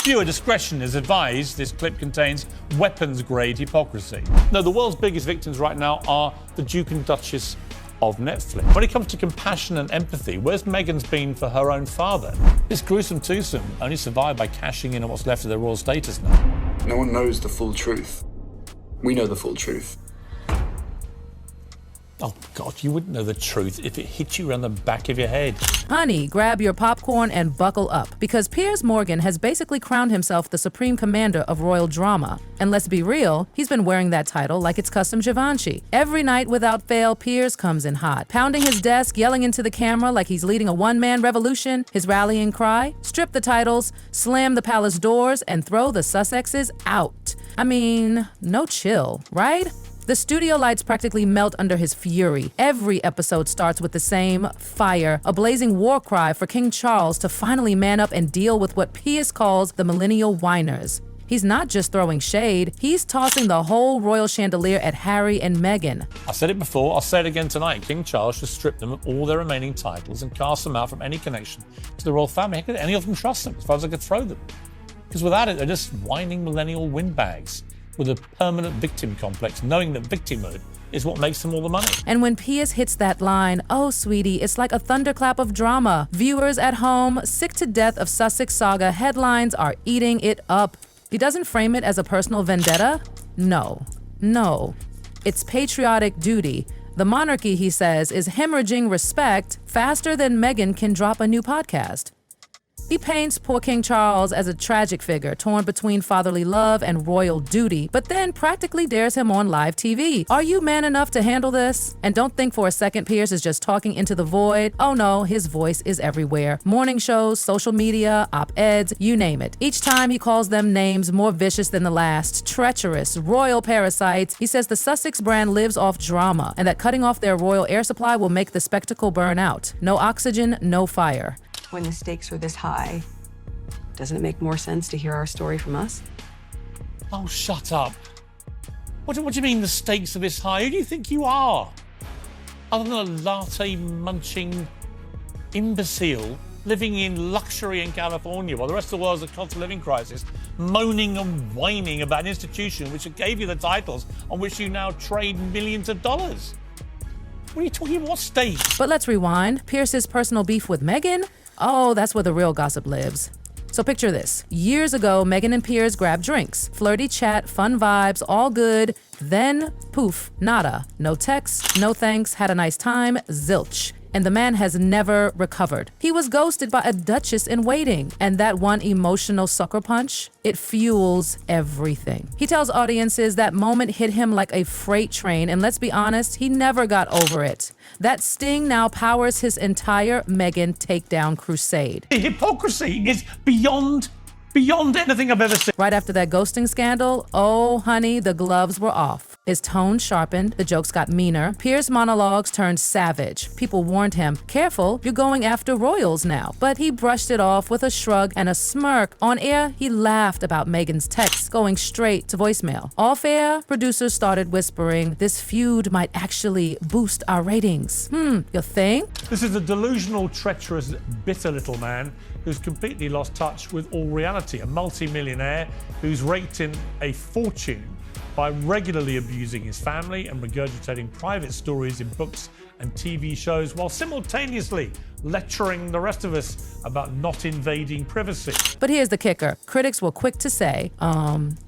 Viewer discretion is advised. This clip contains weapons-grade hypocrisy. No, the world's biggest victims right now are the Duke and Duchess of Netflix. When it comes to compassion and empathy, where's Meghan's been for her own father? This gruesome twosome only survived by cashing in on what's left of their royal status now. No one knows the full truth. We know the full truth. Oh, God, you wouldn't know the truth if it hit you around the back of your head. Honey, grab your popcorn and buckle up, because Piers Morgan has basically crowned himself the supreme commander of royal drama. And let's be real, he's been wearing that title like it's custom Givenchy. Every night without fail, Piers comes in hot, pounding his desk, yelling into the camera like he's leading a one-man revolution. His rallying cry: strip the titles, slam the palace doors, and throw the Sussexes out. I mean, no chill, right? The studio lights practically melt under his fury. Every episode starts with the same fire, a blazing war cry for King Charles to finally man up and deal with what Piers calls the millennial whiners. He's not just throwing shade, he's tossing the whole royal chandelier at Harry and Meghan. I said it before, I'll say it again tonight. King Charles should strip them of all their remaining titles and cast them out from any connection to the royal family. How could any of them trust them, as far as I could throw them? Because without it, they're just whining millennial windbags with a permanent victim complex, knowing that victimhood is what makes them all the money. And when Piers hits that line, oh sweetie, it's like a thunderclap of drama. Viewers at home, sick to death of Sussex saga headlines, are eating it up. He doesn't frame it as a personal vendetta. No. It's patriotic duty. The monarchy, he says, is hemorrhaging respect faster than Meghan can drop a new podcast. He paints poor King Charles as a tragic figure, torn between fatherly love and royal duty, but then practically dares him on live TV. Are you man enough to handle this? And don't think for a second Piers is just talking into the void. Oh no, his voice is everywhere. Morning shows, social media, op-eds, you name it. Each time he calls them names more vicious than the last. Treacherous, royal parasites. He says the Sussex brand lives off drama, and that cutting off their royal air supply will make the spectacle burn out. No oxygen, no fire. When the stakes are this high, doesn't it make more sense to hear our story from us? Oh, shut up. What do you mean the stakes are this high? Who do you think you are? Other than a latte-munching imbecile living in luxury in California while the rest of the world's a cost of living crisis, moaning and whining about an institution which gave you the titles on which you now trade millions of dollars. What are you talking about? What stakes? But let's rewind. Piers's personal beef with Meghan? Oh, that's where the real gossip lives. So picture this. Years ago, Meghan and Piers grabbed drinks. Flirty chat, fun vibes, all good. Then, poof, nada. No texts, no thanks, had a nice time, zilch. And the man has never recovered. He was ghosted by a duchess in waiting. And that one emotional sucker punch, it fuels everything. He tells audiences that moment hit him like a freight train, and let's be honest, he never got over it. That sting now powers his entire Meghan takedown crusade. The hypocrisy is beyond anything I've ever seen. Right after that ghosting scandal, oh honey, the gloves were off. His tone sharpened, the jokes got meaner, Piers' monologues turned savage. People warned him, careful, you're going after royals now. But he brushed it off with a shrug and a smirk. On air, he laughed about Meghan's texts going straight to voicemail. Off air, producers started whispering, this feud might actually boost our ratings. You think? This is a delusional, treacherous, bitter little man who's completely lost touch with all reality. A multi-millionaire who's raked in a fortune by regularly abusing his family and regurgitating private stories in books and TV shows while simultaneously lecturing the rest of us about not invading privacy. But here's the kicker. Critics were quick to say,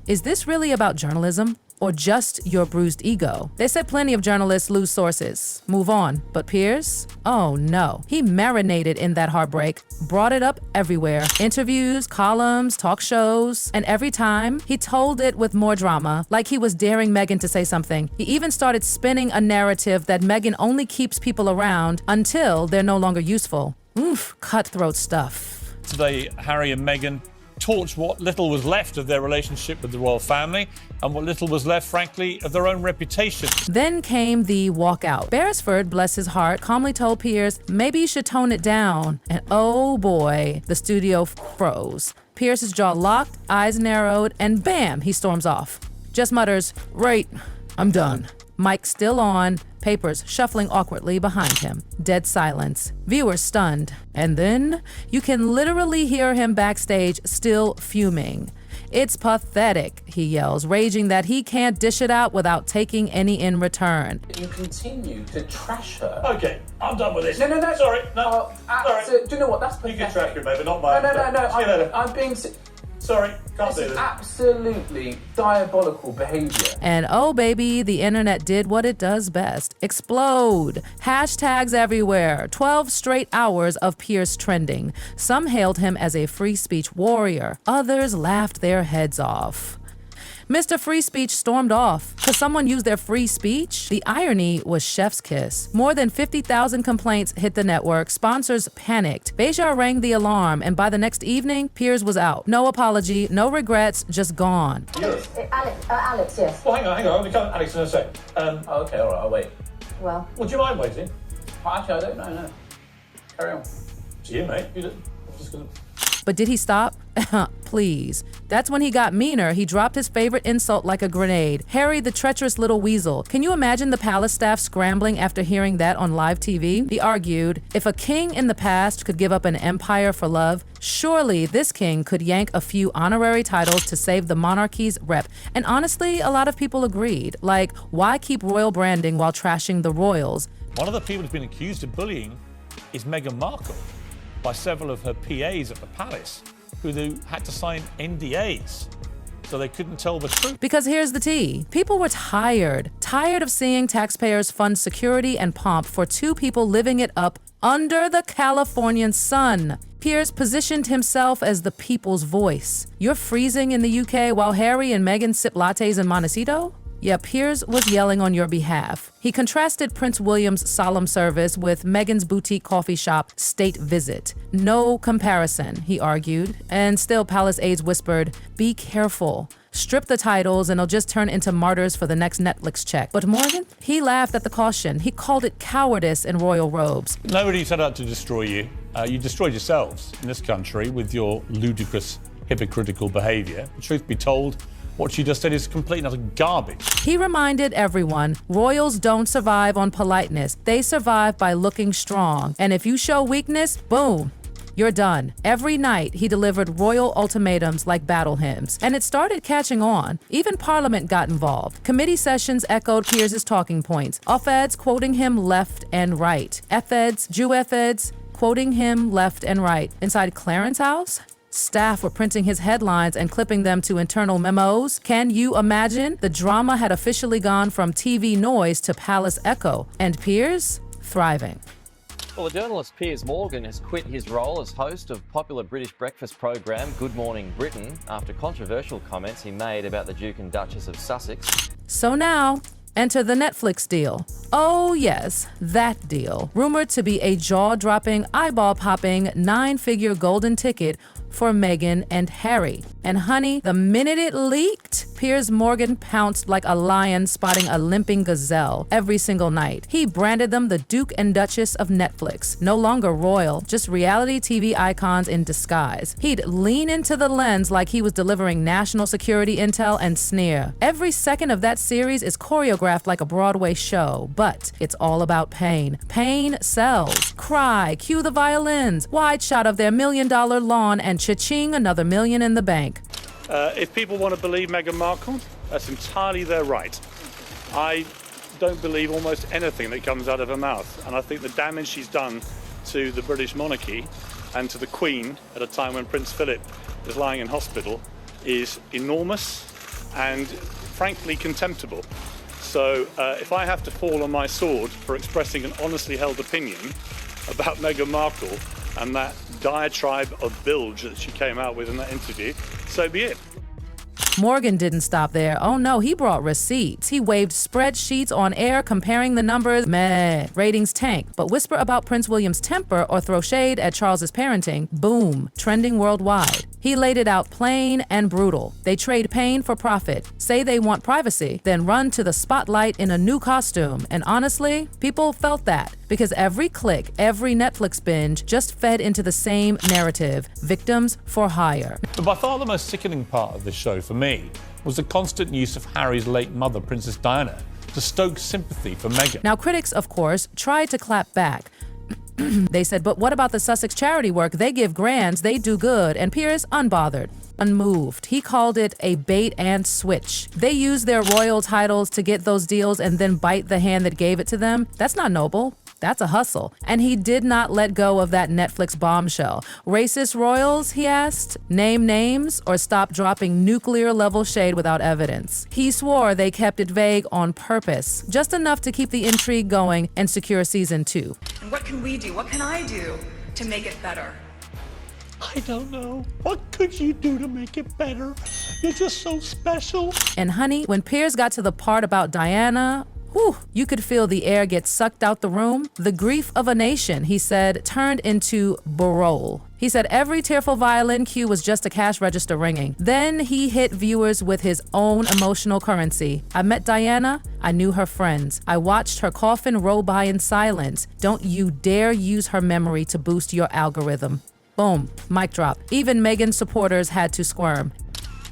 is this really about journalism? Or just your bruised ego? They said plenty of journalists lose sources. Move on. But Piers? Oh no. He marinated in that heartbreak, brought it up everywhere. Interviews, columns, talk shows, and every time he told it with more drama, like he was daring Meghan to say something. He even started spinning a narrative that Meghan only keeps people around until they're no longer useful. Oof, cutthroat stuff. Today, Harry and Meghan torched what little was left of their relationship with the royal family and what little was left, frankly, of their own reputation. Then came the walkout. Beresford, bless his heart, calmly told Piers, maybe you should tone it down. And oh boy, the studio froze. Piers's jaw locked, eyes narrowed, and bam, he storms off. Just mutters, right, I'm done. Mic still on, papers shuffling awkwardly behind him. Dead silence. Viewers stunned. And then you can literally hear him backstage still fuming. "It's pathetic," he yells, raging that he can't dish it out without taking any in return. You continue to trash her. Okay, I'm done with this. No. Sorry, no. Sorry. So, do you know what? That's pathetic. You can trash it, mate, but not mine. No. See you later. I'm being... Sorry, can't This do is this. absolutely diabolical behaviour. And oh baby, the internet did what it does best. Explode. Hashtags everywhere. 12 straight hours of Piers trending. Some hailed him as a free speech warrior. Others laughed their heads off. Mr. Free Speech stormed off because someone used their free speech. The irony was chef's kiss. More than 50,000 complaints hit the network. Sponsors panicked. Bejar rang the alarm, and by the next evening, Piers was out. No apology, no regrets, just gone. Yes. Alex, yes. Well, hang on. I'm going to come Alex in a sec. Okay, all right, I'll wait. Well, Would you mind waiting? Actually, I don't know, no. Carry on. See you, mate. I'm just going to... But did he stop? Please. That's when he got meaner. He dropped his favorite insult like a grenade. Harry, the treacherous little weasel. Can you imagine the palace staff scrambling after hearing that on live TV? He argued, if a king in the past could give up an empire for love, surely this king could yank a few honorary titles to save the monarchy's rep. And honestly, a lot of people agreed. Like, why keep royal branding while trashing the royals? One of the people who's been accused of bullying is Meghan Markle by several of her PAs at the palace, who had to sign NDAs so they couldn't tell the truth. Because here's the tea. People were tired of seeing taxpayers fund security and pomp for two people living it up under the Californian sun. Piers positioned himself as the people's voice. You're freezing in the UK while Harry and Meghan sip lattes in Montecito? Yeah, Piers was yelling on your behalf. He contrasted Prince William's solemn service with Meghan's boutique coffee shop state visit. No comparison, he argued. And still, palace aides whispered, be careful. Strip the titles and they'll just turn into martyrs for the next Netflix check. But Morgan, he laughed at the caution. He called it cowardice in royal robes. Nobody set out to destroy you. You destroyed yourselves in this country with your ludicrous, hypocritical behaviour. Truth be told, what you just said is complete and utter garbage. He reminded everyone, royals don't survive on politeness. They survive by looking strong. And if you show weakness, boom, you're done. Every night, he delivered royal ultimatums like battle hymns. And it started catching on. Even Parliament got involved. Committee sessions echoed Piers' talking points. Op-eds quoting him left and right. F-eds, Jew F-eds, quoting him left and right. Inside Clarence House, staff were printing his headlines and clipping them to internal memos. Can you imagine? The drama had officially gone from TV noise to palace echo. And Piers? Thriving. Well, the journalist Piers Morgan has quit his role as host of popular British breakfast program Good Morning Britain after controversial comments he made about the Duke and Duchess of Sussex. So now, enter the Netflix deal. Oh yes, that deal. Rumored to be a jaw-dropping, eyeball-popping, 9-figure golden ticket for Meghan and Harry. And honey, the minute it leaked, Piers Morgan pounced like a lion spotting a limping gazelle every single night. He branded them the Duke and Duchess of Netflix. No longer royal, just reality TV icons in disguise. He'd lean into the lens like he was delivering national security intel and sneer. Every second of that series is choreographed like a Broadway show, but it's all about pain. Pain sells. Cry, cue the violins, wide shot of their $1 million lawn, and cha-ching, another $1 million in the bank. If people want to believe Meghan Markle, that's entirely their right. I don't believe almost anything that comes out of her mouth, and I think the damage she's done to the British monarchy and to the Queen at a time when Prince Philip is lying in hospital is enormous and frankly contemptible. So if I have to fall on my sword for expressing an honestly held opinion about Meghan Markle and that diatribe of bilge that she came out with in that interview, so be it. Morgan didn't stop there. Oh no, he brought receipts. He waved spreadsheets on air comparing the numbers. Meh. Ratings tank. But whisper about Prince William's temper or throw shade at Charles's parenting. Boom. Trending worldwide. He laid it out plain and brutal. They trade pain for profit, say they want privacy, then run to the spotlight in a new costume. And honestly, people felt that because every click, every Netflix binge just fed into the same narrative. Victims for hire. But by far the most sickening part of this show for me was the constant use of Harry's late mother, Princess Diana, to stoke sympathy for Meghan. Now, critics, of course, tried to clap back. They said, but what about the Sussex charity work? They give grands, they do good. And Piers, unbothered, unmoved. He called it a bait and switch. They use their royal titles to get those deals and then bite the hand that gave it to them. That's not noble. That's a hustle. And he did not let go of that Netflix bombshell. Racist royals, he asked, name names or stop dropping nuclear-level shade without evidence. He swore they kept it vague on purpose, just enough to keep the intrigue going and secure season 2. And what can we do? What can I do to make it better? I don't know. What could you do to make it better? You're just so special. And honey, when Piers got to the part about Diana, whew, you could feel the air get sucked out the room. The grief of a nation, he said, turned into barole. He said every tearful violin cue was just a cash register ringing. Then he hit viewers with his own emotional currency. I met Diana. I knew her friends. I watched her coffin roll by in silence. Don't you dare use her memory to boost your algorithm. Boom, mic drop. Even Meghan's supporters had to squirm.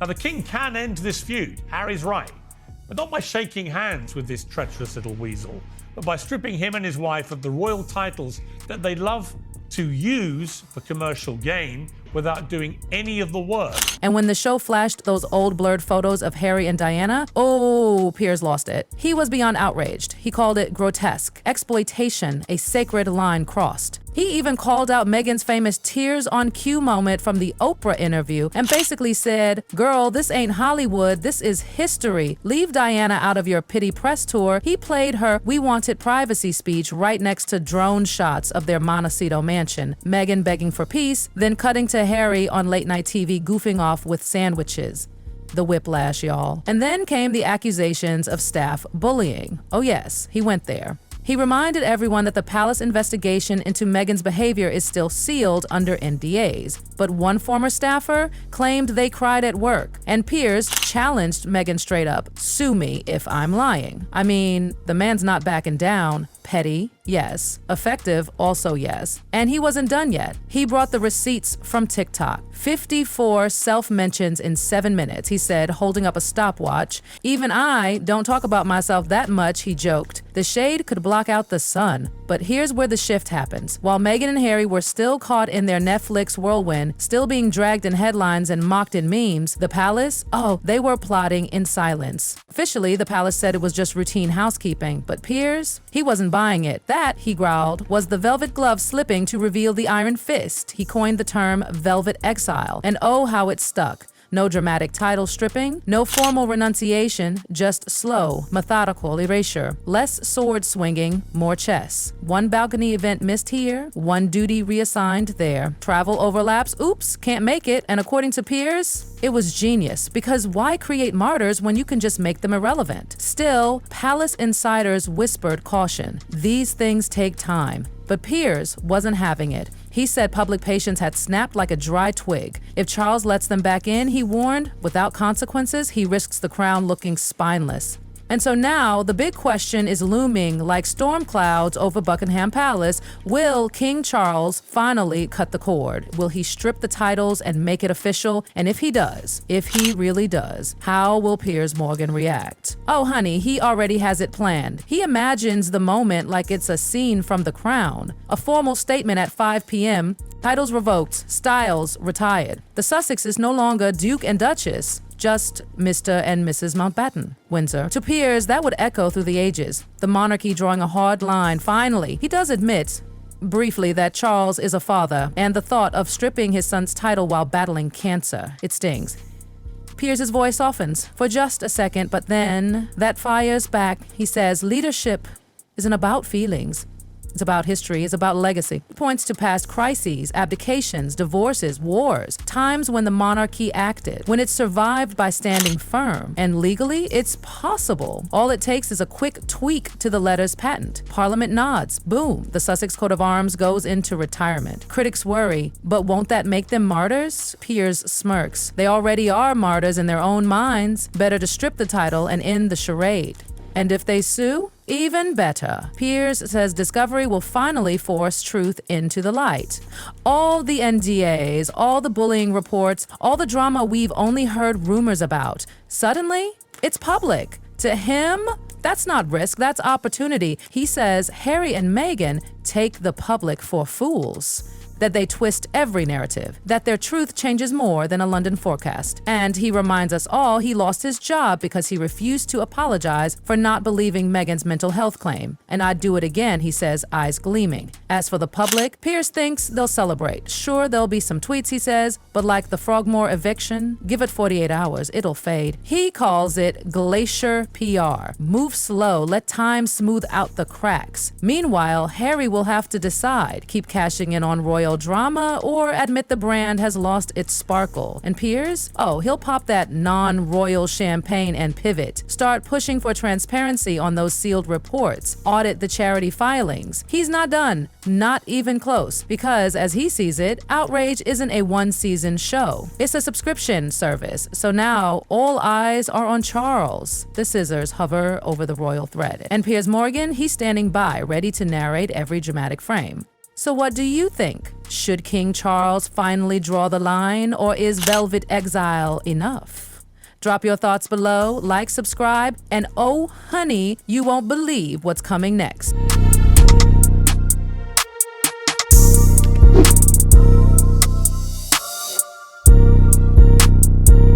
Now, the king can end this feud. Harry's right. But not by shaking hands with this treacherous little weasel, but by stripping him and his wife of the royal titles that they love to use for commercial gain without doing any of the work. And when the show flashed those old blurred photos of Harry and Diana, oh, Piers lost it. He was beyond outraged. He called it grotesque, exploitation, a sacred line crossed. He even called out Meghan's famous tears on cue moment from the Oprah interview and basically said, girl, this ain't Hollywood, this is history. Leave Diana out of your pity press tour. He played her "We Wanted Privacy" speech right next to drone shots of their Montecito mansion. Meghan begging for peace, then cutting to Harry on late night TV goofing off with sandwiches. The whiplash, y'all. And then came the accusations of staff bullying. Oh yes, he went there. He reminded everyone that the palace investigation into Meghan's behavior is still sealed under NDAs. But one former staffer claimed they cried at work, and Piers challenged Meghan straight up, sue me if I'm lying. I mean, the man's not backing down. Petty, yes. Effective, also yes. And he wasn't done yet. He brought the receipts from TikTok. 54 self-mentions in 7 minutes, he said, holding up a stopwatch. Even I don't talk about myself that much, he joked. The shade could block out the sun. But here's where the shift happens. While Meghan and Harry were still caught in their Netflix whirlwind, still being dragged in headlines and mocked in memes, the palace, oh, they were plotting in silence. Officially, the palace said it was just routine housekeeping, but Piers, he wasn't buying it. That, he growled, was the velvet glove slipping to reveal the iron fist. He coined the term velvet exile, and oh, how it stuck. No dramatic title stripping, no formal renunciation, just slow, methodical erasure. Less sword swinging, more chess. One balcony event missed here, one duty reassigned there. Travel overlaps, oops, can't make it. And according to Piers, it was genius, because why create martyrs when you can just make them irrelevant? Still, palace insiders whispered caution. These things take time. But Piers wasn't having it. He said public patience had snapped like a dry twig. If Charles lets them back in, he warned, without consequences, he risks the crown looking spineless. And so now the big question is looming like storm clouds over Buckingham Palace. Will King Charles finally cut the cord? Will he strip the titles and make it official? And if he does, if he really does, how will Piers Morgan react? Oh, honey, he already has it planned. He imagines the moment like it's a scene from The Crown. A formal statement at 5 p.m., titles revoked, styles retired. The Sussex is no longer Duke and Duchess, just Mr. and Mrs. Mountbatten, Windsor. To Piers, that would echo through the ages, the monarchy drawing a hard line. Finally, he does admit, briefly, that Charles is a father, and the thought of stripping his son's title while battling cancer, it stings. Piers' voice softens for just a second, but then that fires back. He says, leadership isn't about feelings. It's about history, it's about legacy. It points to past crises, abdications, divorces, wars, times when the monarchy acted, when it survived by standing firm. And legally, it's possible. All it takes is a quick tweak to the letters patent. Parliament nods, boom, the Sussex coat of arms goes into retirement. Critics worry, but won't that make them martyrs? Piers smirks. They already are martyrs in their own minds. Better to strip the title and end the charade. And if they sue, even better. Piers says discovery will finally force truth into the light. All the NDAs, all the bullying reports, all the drama we've only heard rumors about, suddenly, it's public. To him, That's not risk, that's opportunity. He says Harry and Meghan take the public for fools, that they twist every narrative, that their truth changes more than a London forecast. And he reminds us all he lost his job because he refused to apologize for not believing Meghan's mental health claim. And I'd do it again, he says, eyes gleaming. As for the public, Piers thinks they'll celebrate. Sure, there'll be some tweets, he says, but like the Frogmore eviction, give it 48 hours, it'll fade. He calls it glacier PR. Move slow, let time smooth out the cracks. Meanwhile, Harry will have to decide, keep cashing in on royal drama or admit the brand has lost its sparkle. And Piers? Oh, he'll pop that non-royal champagne and pivot. Start pushing for transparency on those sealed reports. Audit the charity filings. He's not done. Not even close. Because, as he sees it, Outrage isn't a one-season show. It's a subscription service. So now, all eyes are on Charles. The scissors hover over the royal thread. And Piers Morgan, he's standing by, ready to narrate every dramatic frame. So what do you think? Should King Charles finally draw the line, or is velvet exile enough? Drop your thoughts below, like, subscribe, and oh honey, you won't believe what's coming next.